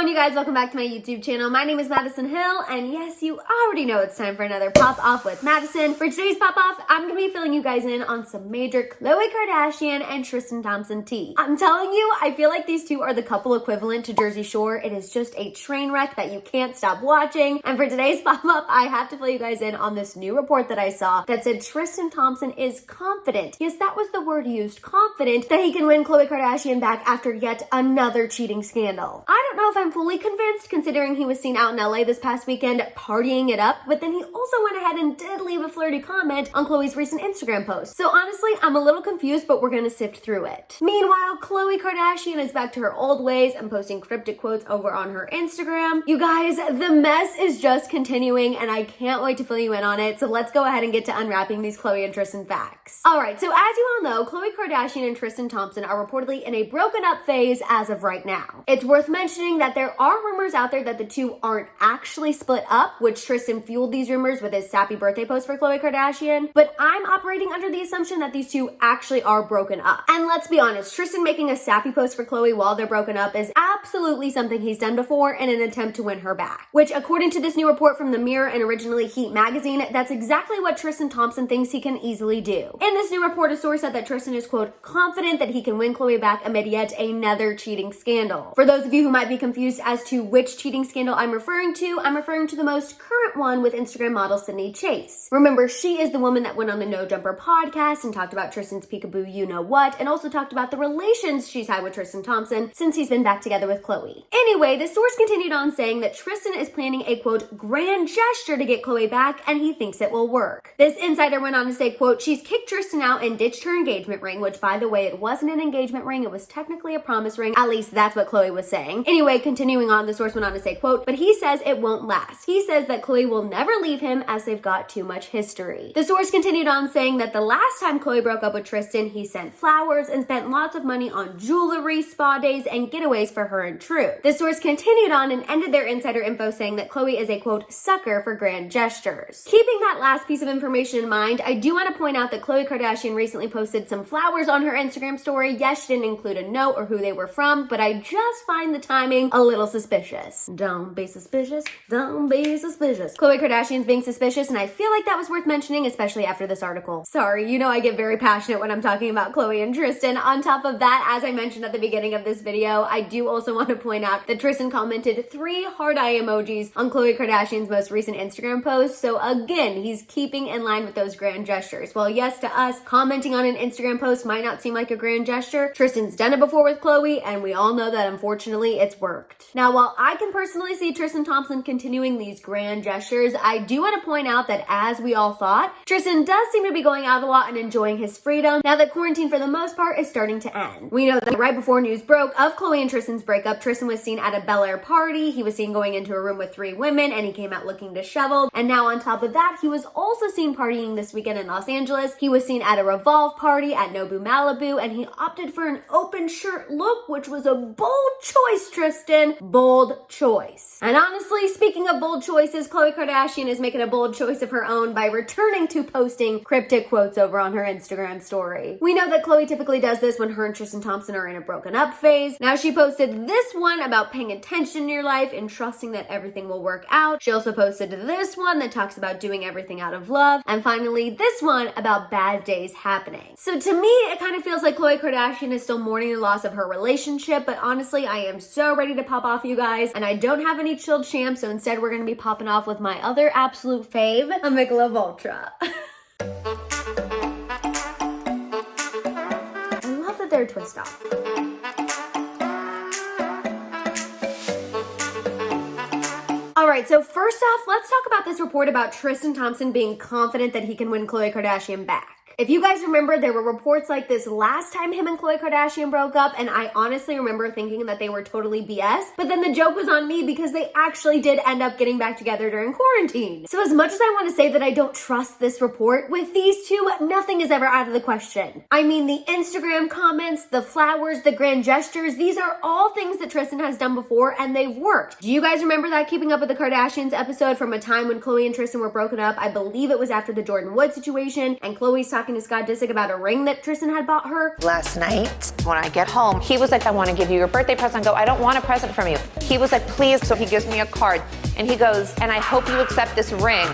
going, you guys? Welcome back to my YouTube channel. My name is Maddison Hill, and yes, you already know it's time for another Pop Off with Maddison. For today's Pop Off, I'm going to be filling you guys in on some major Khloe Kardashian and Tristan Thompson tea. I'm telling you, I feel like these two are the couple equivalent to Jersey Shore. It is just a train wreck that you can't stop watching. And for today's Pop Up, I have to fill you guys in on this new report that I saw that said Tristan Thompson is confident. Yes, that was the word used, confident, that he can win Khloe Kardashian back after yet another cheating scandal. I don't know if I'm fully convinced, considering he was seen out in LA this past weekend partying it up, but then he also went ahead and did leave a flirty comment on Khloe's recent Instagram post. So honestly, I'm a little confused, but we're gonna sift through it. Meanwhile, Khloe Kardashian is back to her old ways and posting cryptic quotes over on her Instagram. You guys, the mess is just continuing, and I can't wait to fill you in on it. So let's go ahead and get to unwrapping these Khloe and Tristan facts. All right, so as you all know, Khloe Kardashian and Tristan Thompson are reportedly in a broken up phase as of right now. It's worth mentioning that there are rumors out there that the two aren't actually split up, which Tristan fueled these rumors with his sappy birthday post for Khloe Kardashian, but I'm operating under the assumption that these two actually are broken up. And let's be honest, Tristan making a sappy post for Khloe while they're broken up is absolutely something he's done before in an attempt to win her back, which according to this new report from The Mirror and originally Heat magazine, that's exactly what Tristan Thompson thinks he can easily do. In this new report, a source said that Tristan is, quote, confident that he can win Khloe back amid yet another cheating scandal. For those of you who might be confused as to which cheating scandal I'm referring to the most current one with Instagram model Sydney Chase. Remember, she is the woman that went on the No Jumper podcast and talked about Tristan's peekaboo you-know-what, and also talked about the relations she's had with Tristan Thompson since he's been back together with Khloe. Anyway, the source continued on saying that Tristan is planning a, quote, grand gesture to get Khloe back, and he thinks it will work. This insider went on to say, quote, she's kicked Tristan out and ditched her engagement ring, which, by the way, it wasn't an engagement ring, it was technically a promise ring. At least that's what Khloe was saying. Anyway, continuing on, the source went on to say, quote, but he says it won't last. He says that Khloe will never leave him as they've got too much history. The source continued on saying that the last time Khloe broke up with Tristan, he sent flowers and spent lots of money on jewelry, spa days, and getaways for her and True. The source continued on and ended their insider info saying that Khloe is a, quote, sucker for grand gestures. Keeping that last piece of information in mind, I do want to point out that Khloe Kardashian recently posted some flowers on her Instagram story. Yes, she didn't include a note or who they were from, but I just find the timing a little suspicious. Don't be suspicious. Don't be suspicious. Khloe Kardashian's being suspicious, and I feel like that was worth mentioning, especially after this article. Sorry, you know I get very passionate when I'm talking about Khloe and Tristan. On top of that, as I mentioned at the beginning of this video, I do also want to point out that Tristan commented 3 heart eye emojis on Khloe Kardashian's most recent Instagram post. So again, he's keeping in line with those grand gestures. While yes, to us, commenting on an Instagram post might not seem like a grand gesture, Tristan's done it before with Khloe, and we all know that unfortunately it's worked. Now, while I can personally see Tristan Thompson continuing these grand gestures, I do want to point out that as we all thought, Tristan does seem to be going out a lot and enjoying his freedom now that quarantine for the most part is starting to end. We know that right before news broke of Khloe and Tristan's breakup, Tristan was seen at a Bel Air party. He was seen going into a room with 3 women, and he came out looking disheveled. And now on top of that, he was also seen partying this weekend in Los Angeles. He was seen at a Revolve party at Nobu Malibu, and he opted for an open shirt look, which was a bold choice, Tristan. Bold choice. And honestly, speaking of bold choices, Khloe Kardashian is making a bold choice of her own by returning to posting cryptic quotes over on her Instagram story. We know that Khloe typically does this when her and Tristan Thompson are in a broken up phase. Now she posted this one about paying attention in your life and trusting that everything will work out. She also posted this one that talks about doing everything out of love. And finally, this one about bad days happening. So to me, it kind of feels like Khloe Kardashian is still mourning the loss of her relationship, but honestly, I am so ready to pop off, you guys, and I don't have any chilled champs, so instead we're gonna be popping off with my other absolute fave, a Michelob Ultra. I love that they're twist off. All right, so first off, let's talk about this report about Tristan Thompson being confident that he can win Khloe Kardashian back. If you guys remember, there were reports like this last time him and Khloe Kardashian broke up, and I honestly remember thinking that they were totally BS, but then the joke was on me because they actually did end up getting back together during quarantine. So as much as I want to say that I don't trust this report, with these two, nothing is ever out of the question. I mean, the Instagram comments, the flowers, the grand gestures, these are all things that Tristan has done before, and they've worked. Do you guys remember that Keeping Up with the Kardashians episode from a time when Khloe and Tristan were broken up? I believe it was after the Jordan Wood situation, and Khloe's talking talking to Scott Disick about a ring that Tristan had bought her. Last night, when I get home, he was like, I want to give you your birthday present. I go, I don't want a present from you. He was like, please. So he gives me a card and he goes, and I hope you accept this ring.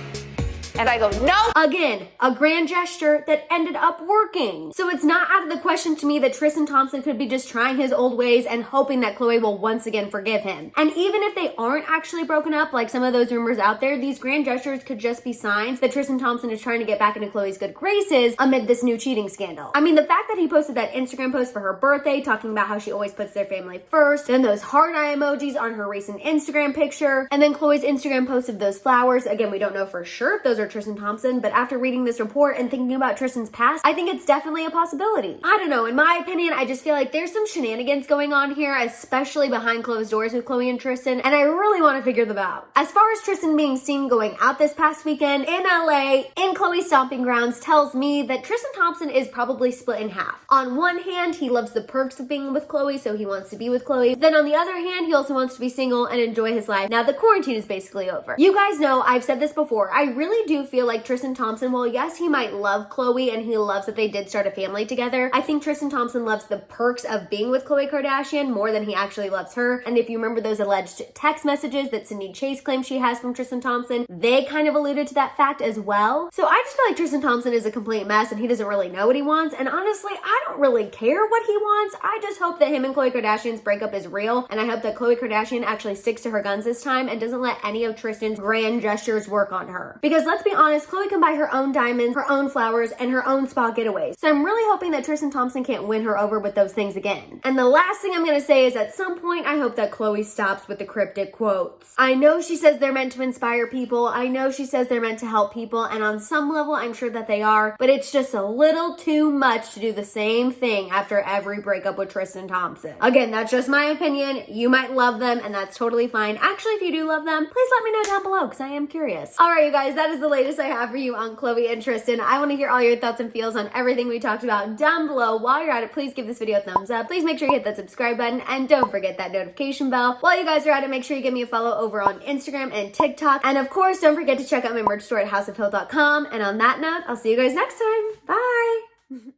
And I go, no! Again, a grand gesture that ended up working. So it's not out of the question to me that Tristan Thompson could be just trying his old ways and hoping that Khloe will once again forgive him. And even if they aren't actually broken up, like some of those rumors out there, these grand gestures could just be signs that Tristan Thompson is trying to get back into Khloe's good graces amid this new cheating scandal. I mean, the fact that he posted that Instagram post for her birthday talking about how she always puts their family first, then those heart eye emojis on her recent Instagram picture, and then Khloe's Instagram post of those flowers. Again, we don't know for sure if those are Tristan Thompson, but after reading this report and thinking about Tristan's past, I think it's definitely a possibility. I don't know, in my opinion, I just feel like there's some shenanigans going on here, especially behind closed doors with Khloe and Tristan, and I really want to figure them out. As far as Tristan being seen going out this past weekend in LA, in Khloe's stomping grounds, tells me that Tristan Thompson is probably split in half. On one hand, he loves the perks of being with Khloe, so he wants to be with Khloe. Then on the other hand, he also wants to be single and enjoy his life now the quarantine is basically over. You guys know, I've said this before, I really do feel like Tristan Thompson, well, yes, he might love Khloe and he loves that they did start a family together. I think Tristan Thompson loves the perks of being with Khloe Kardashian more than he actually loves her. And if you remember those alleged text messages that Cindy Chase claims she has from Tristan Thompson, they kind of alluded to that fact as well. So I just feel like Tristan Thompson is a complete mess and he doesn't really know what he wants. And honestly, I don't really care what he wants. I just hope that him and Khloe Kardashian's breakup is real. And I hope that Khloe Kardashian actually sticks to her guns this time and doesn't let any of Tristan's grand gestures work on her. Because let's be honest, Khloe can buy her own diamonds, her own flowers, and her own spa getaways. So I'm really hoping that Tristan Thompson can't win her over with those things again. And the last thing I'm gonna say is at some point, I hope that Khloe stops with the cryptic quotes. I know she says they're meant to inspire people. I know she says they're meant to help people. And on some level, I'm sure that they are, but it's just a little too much to do the same thing after every breakup with Tristan Thompson. Again, that's just my opinion. You might love them and that's totally fine. Actually, if you do love them, please let me know down below because I am curious. All right, you guys, that is the latest I have for you on Khloe and Tristan. I want to hear all your thoughts and feels on everything we talked about down below. While you're at it, please give this video a thumbs up. Please make sure you hit that subscribe button and don't forget that notification bell. While you guys are at it, make sure you give me a follow over on Instagram and TikTok. And of course, don't forget to check out my merch store at houseofhill.com. And on that note, I'll see you guys next time. Bye.